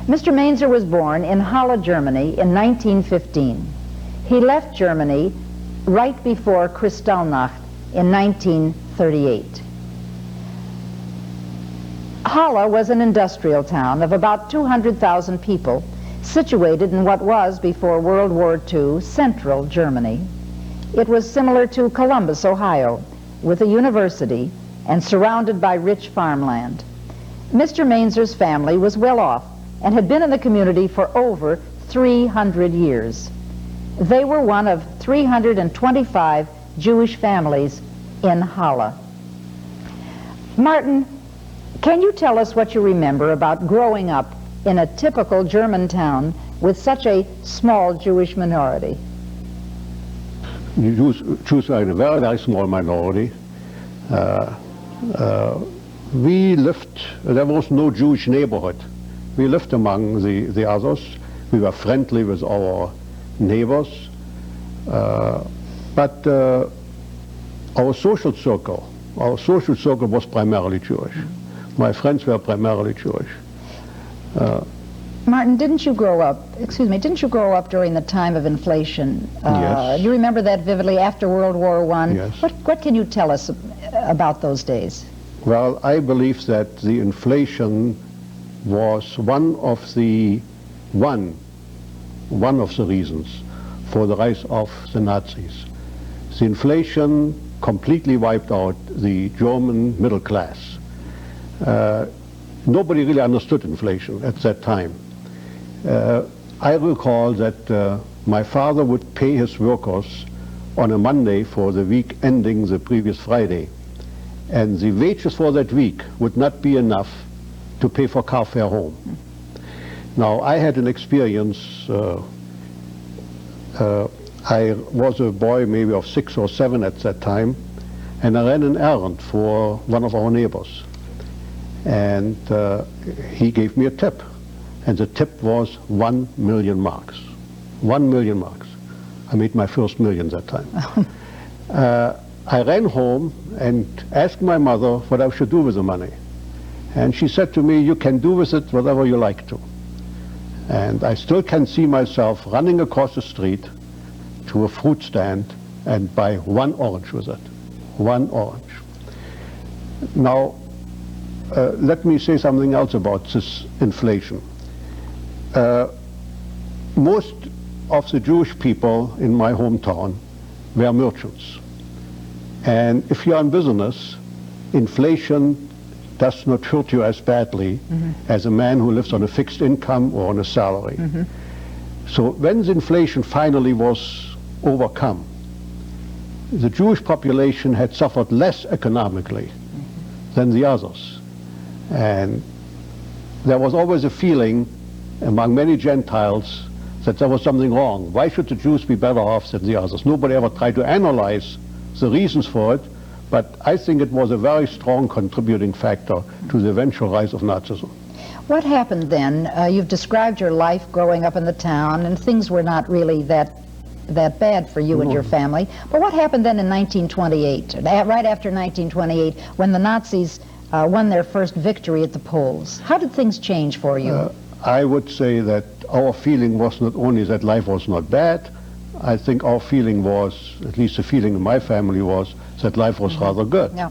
Mr. Mainzer was born in Halle, Germany in 1915. He left Germany right before Kristallnacht in 1938. Halle was an industrial town of about 200,000 people, situated in what was, before World War II, central Germany. It was similar to Columbus, Ohio, with a university and surrounded by rich farmland. Mr. Mainzer's family was well off and had been in the community for over 300 years. They were one of 325 Jewish families in Halle. Martin, can you tell us what you remember about growing up in a typical German town with such a small Jewish minority? The Jews were a very, very small minority. We lived, there was no Jewish neighborhood. We lived among the others. We were friendly with our neighbors. But our social circle was primarily Jewish. My friends were primarily Jewish. Martin, didn't you grow up during the time of inflation? Yes. Do you remember that vividly, after World War I? Yes. What can you tell us about those days? Well, I believe that the inflation was one of the reasons for the rise of the Nazis. The inflation completely wiped out the German middle class. Nobody really understood inflation at that time. I recall that my father would pay his workers on a Monday for the week ending the previous Friday, and the wages for that week would not be enough to pay for car fare home. Now, I had an experience. I was a boy maybe of 6 or 7 at that time, and I ran an errand for one of our neighbors. And he gave me a tip, and the tip was 1 million marks. 1 million marks. I made my first million that time. I ran home and asked my mother what I should do with the money. And she said to me, "You can do with it whatever you like to." And I still can see myself running across the street to a fruit stand and buy 1 orange with it. 1 orange. Now, let me say something else about this inflation. Most of the Jewish people in my hometown were merchants. And if you're in business, inflation does not hurt you as badly as a man who lives on a fixed income or on a salary. So when the inflation finally was overcome, the Jewish population had suffered less economically than the others. And there was always a feeling among many Gentiles that there was something wrong. Why should the Jews be better off than the others? Nobody ever tried to analyze the reasons for it, but I think it was a very strong contributing factor to the eventual rise of Nazism. What happened then? You've described your life growing up in the town, and things were not really that bad for you and your family. But what happened then in 1928, right after 1928, when the Nazis won their first victory at the polls? How did things change for you? I would say that our feeling was not only that life was not bad. I think our feeling was, at least the feeling in my family was, that life was rather good. Yeah.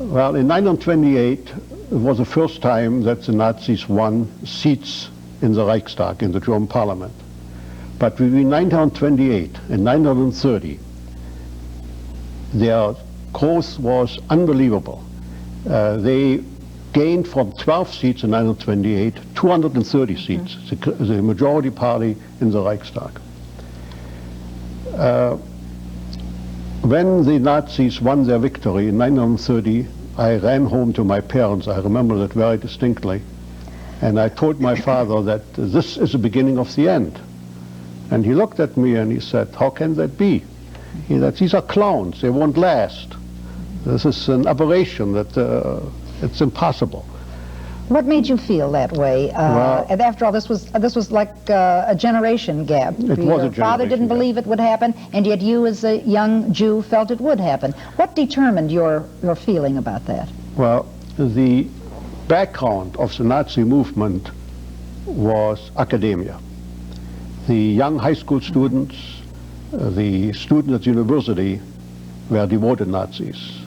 Well, in 1928, it was the first time that the Nazis won seats in the Reichstag, in the German parliament. But between 1928 and 1930, their growth was unbelievable. They gained from 12 seats in 1928, 230 seats, the majority party in the Reichstag. When the Nazis won their victory in 1930, I ran home to my parents. I remember that very distinctly. And I told my father that this is the beginning of the end. And he looked at me and he said, "How can that be?" He said, "These are clowns. They won't last. This is an aberration. It's impossible." What made you feel that way? Well, and after all, this was like a generation gap. It was a Your father generation didn't gap. believe it would happen, and yet you, as a young Jew, felt it would happen. What determined your feeling about that? Well, the background of the Nazi movement was academia. The young high school students, the students at the university were devoted Nazis.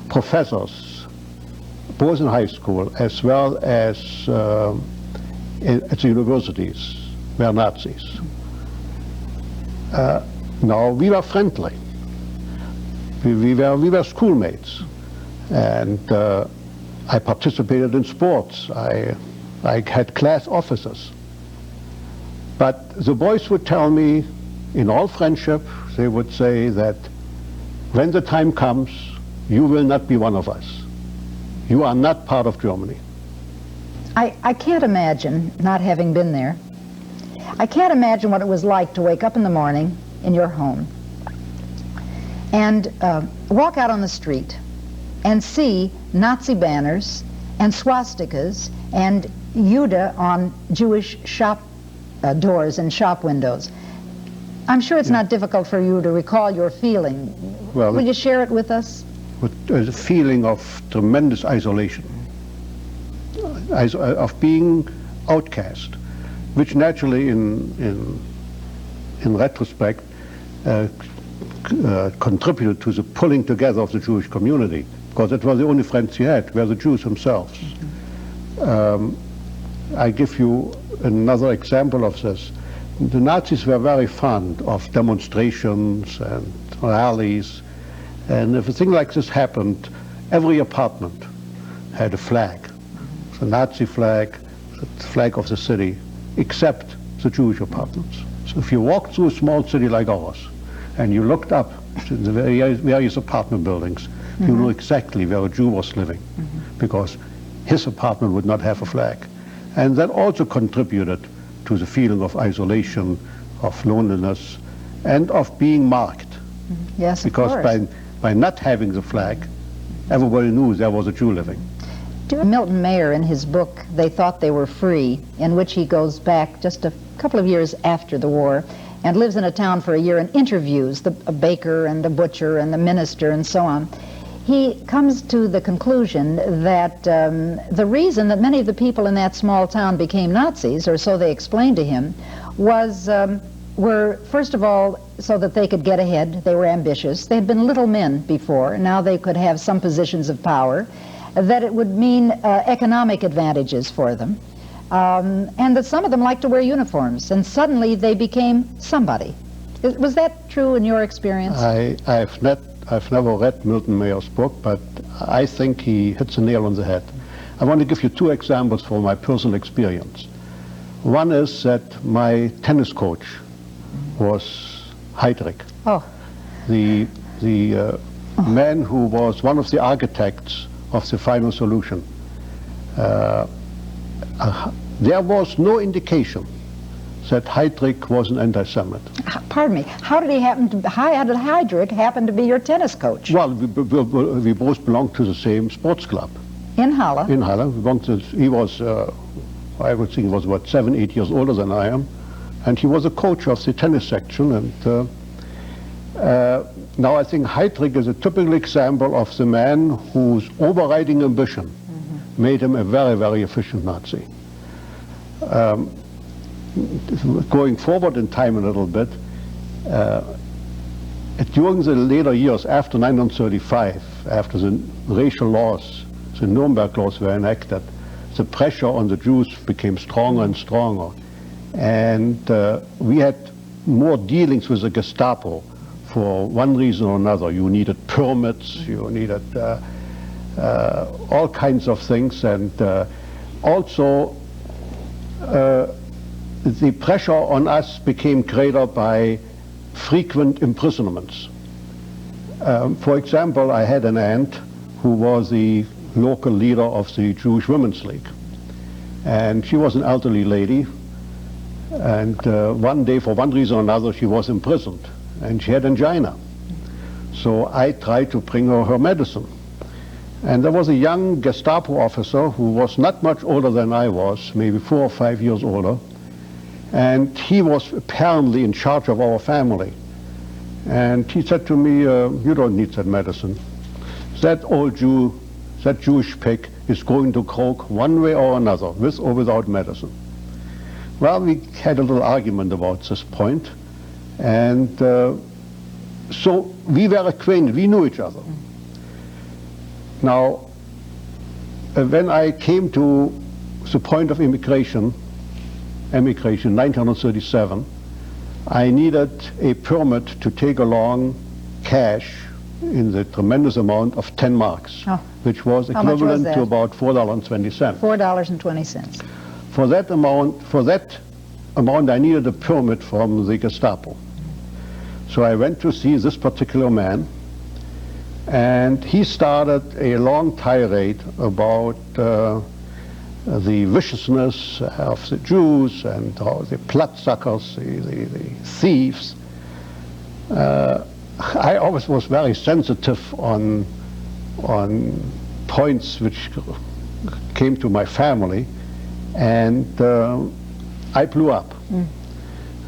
Professors, both in high school as well as at the universities, were Nazis. Now, we were friendly. We were schoolmates, and I participated in sports. I had class officers. But the boys would tell me, in all friendship, they would say that when the time comes, you will not be one of us. You are not part of Germany. I can't imagine not having been there. I can't imagine what it was like to wake up in the morning in your home and walk out on the street and see Nazi banners and swastikas and Jude on Jewish shop doors and shop windows. I'm sure it's not difficult for you to recall your feeling. Well, will you share it with us? With a feeling of tremendous isolation, of being outcast, which naturally, in retrospect, contributed to the pulling together of the Jewish community, because it was the only friends he had, were the Jews themselves. I give you another example of this. The Nazis were very fond of demonstrations and rallies, and if a thing like this happened, every apartment had a flag, the Nazi flag, the flag of the city, except the Jewish apartments. So if you walked through a small city like ours, and you looked up to the various apartment buildings, you knew exactly where a Jew was living, because his apartment would not have a flag. And that also contributed to the feeling of isolation, of loneliness, and of being marked. Yes, because of course. by not having the flag, everybody knew there was a Jew living. Milton Mayer, in his book, They Thought They Were Free, in which he goes back just a couple of years after the war and lives in a town for a year and interviews a baker and the butcher and the minister and so on, he comes to the conclusion that the reason that many of the people in that small town became Nazis, or so they explained to him, were first of all so that they could get ahead. They were ambitious. They had been little men before. Now they could have some positions of power, that it would mean economic advantages for them, and that some of them liked to wear uniforms, and suddenly they became somebody. Was that true in your experience? I've never read Milton Mayer's book, but I think he hits the nail on the head. I want to give you two examples from my personal experience. One is that my tennis coach was Heydrich, the man who was one of the architects of the final solution. There was no indication that Heydrich was an anti-Semite. Pardon me, how did Heydrich happen to be your tennis coach? Well, we both belonged to the same sports club. In Halle? In Halle. He was, I would think he was about 7, 8 years older than I am, and he was a coach of the tennis section. And now I think Heydrich is a typical example of the man whose overriding ambition made him a very, very efficient Nazi. Going forward in time a little bit, during the later years after 1935, after the racial laws, the Nuremberg laws were enacted, the pressure on the Jews became stronger and stronger. And we had more dealings with the Gestapo for one reason or another. You needed permits, you needed all kinds of things, and also the pressure on us became greater by frequent imprisonments. For example, I had an aunt who was the local leader of the Jewish Women's League, and she was an elderly lady, and one day, for one reason or another, she was imprisoned, and she had angina. So I tried to bring her medicine. And there was a young Gestapo officer who was not much older than I was, maybe 4 or 5 years older, and he was apparently in charge of our family. And he said to me, you don't need that medicine. That old Jew, that Jewish pig is going to croak one way or another, with or without medicine. Well, we had a little argument about this point, and so we were acquainted, we knew each other. Now, when I came to the point of emigration, 1937, I needed a permit to take along cash in the tremendous amount of 10 marks, which was equivalent to about $4.20. $4.20. For that amount, I needed a permit from the Gestapo. So I went to see this particular man, and he started a long tirade about the viciousness of the Jews and how the bloodsuckers, the thieves. I always was very sensitive on points which came to my family, and I blew up.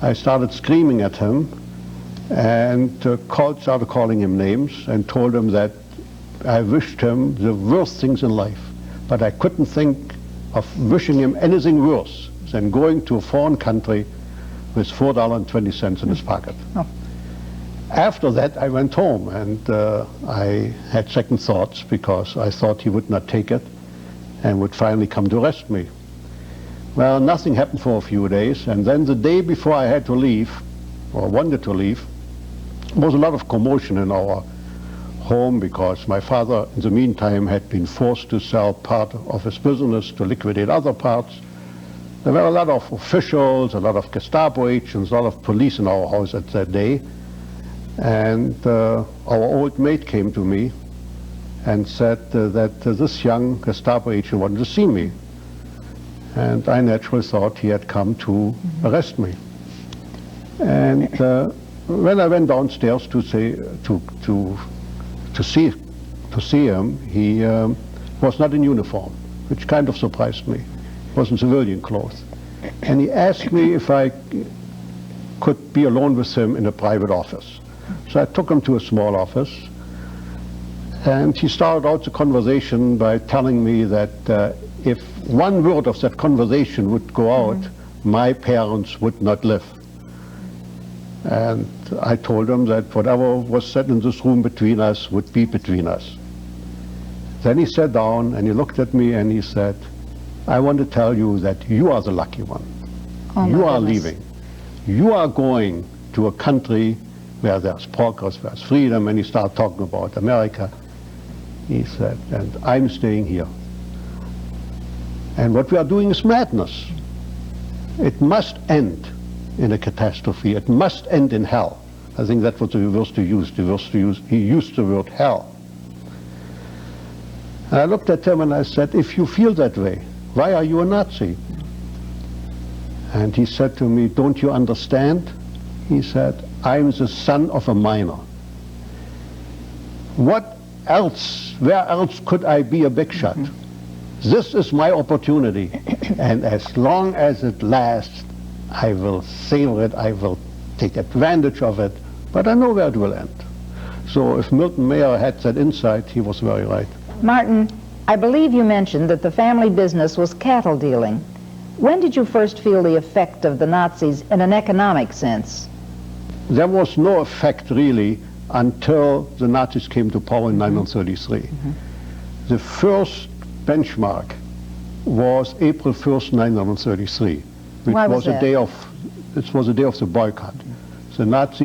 I started screaming at him, and started calling him names and told him that I wished him the worst things in life, but I couldn't think of wishing him anything worse than going to a foreign country with $4.20 in his pocket. After that, I went home, and I had second thoughts because I thought he would not take it and would finally come to arrest me. Well, nothing happened for a few days, and then the day before I had to leave, or wanted to leave, there was a lot of commotion in our home because my father, in the meantime, had been forced to sell part of his business to liquidate other parts. There were a lot of officials, a lot of Gestapo agents, a lot of police in our house at that day. And our old maid came to me and said that this young Gestapo agent wanted to see me. And I naturally thought he had come to arrest me. And when I went downstairs to see him, he was not in uniform, which kind of surprised me. He was in civilian clothes. And he asked me if I could be alone with him in a private office. So I took him to a small office, and he started out the conversation by telling me that if one word of that conversation would go out, my parents would not live. And I told him that whatever was said in this room between us would be between us. Then he sat down and he looked at me and he said, I want to tell you that you are the lucky one. You are leaving. You are going to a country where there's progress, there's freedom, and he started talking about America. He said, and I'm staying here. And what we are doing is madness. It must end in a catastrophe. It must end in hell. I think that was the words to use. He used the word hell. And I looked at him and I said, if you feel that way, why are you a Nazi? And he said to me, don't you understand? He said, I'm the son of a miner. What else, where else could I be a big shot? This is my opportunity, and as long as it lasts, I will savor it, I will take advantage of it, but I know where it will end. So if Milton Mayer had that insight, he was very right. Martin, I believe you mentioned that the family business was cattle dealing. When did you first feel the effect of the Nazis in an economic sense? There was no effect really until the Nazis came to power in 1933. The first benchmark was April 1st, 1933, which was a day of, it was a day of the boycott. The Nazis